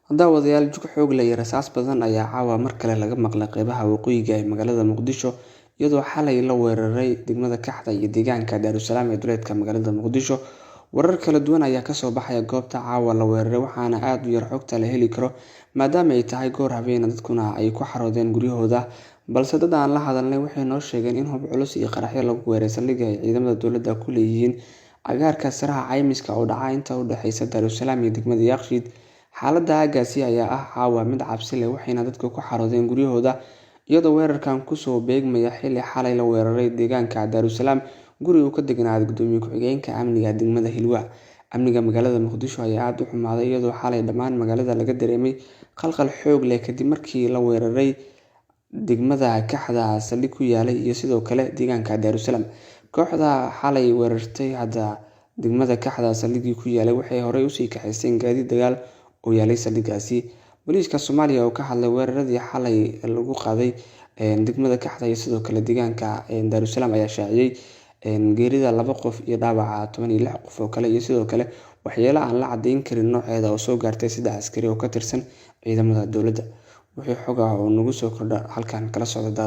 Daawadayaal jug xoog leh iyo rasaas badan ayaa caawa mar kale laga maqlay qeybaha waqooyiga ee magaalada Muqdisho, iyadoo xalay la weeraray degmada Kaxda iyo deegaanka Daarusalaam ee duleedka magaalada Muqdisho. Warar kala duwan ayaa kasoo baxaya goobta caawa la weeraray, waxaana aad u yar xogta la heli karo maadaama ay tahay goor habeen ah dadkuna ay ku xaroodeen guryahooda. Balse dad aan la hadalnay waxay noo sheegeen in hub culus iyo qaraxyo lagu weeraray saldhigga ay ciidamada dowladda ku leeyihiin agagaarka Saraha Caymiska oo dhaca inta u dhaxaysa Daarusalaam iyo degmada Yaaqshiid. Xaaladda aaggaasi ayaa ah caawa mid cabsi leh, waxayna dadku ku xaroodeen guryahooda, iyadoo weerarkan kusoo beegmaya xilli xalay la weeraray deegaanka Daarusalaam guri uu ka deganaa Gudoomiye ku-xigeenka amniga degmada Hilwa. Amniga magaalada Muqdisho ayaa aad u xumaaday, iyadoo xalay dhammaan magaalada laga dareemay khalkhal xoog leh kadib markii la weeraray degmada Kaxda, saldhig ku yaalay, iyo sidoo kale deegaanka Daarusalaam. Kooxda xalay weerartay degmada Kaxda saldhiggii ku yaalay waxay horey usii kaxaysteen gaadiid dagaal oo yaalay saldhiggaasi. Booliiska Soomaaliya oo ka hadlay weeraradii xalay lagu qaaday degmada Kaxda iyo sidoo kale deegaanka Daarusalaam ayaa shaaciyay geerida 2 qof iyo dhaawaca 16 qof oo kale, iyo sidoo kale waxyeello aan la caddayn karin nooceeda oo soo gaartay 3 askari oo ka tirsan ciidamada dowladda. Wixii xog ah oo nagu soo kordha halkan kala socda.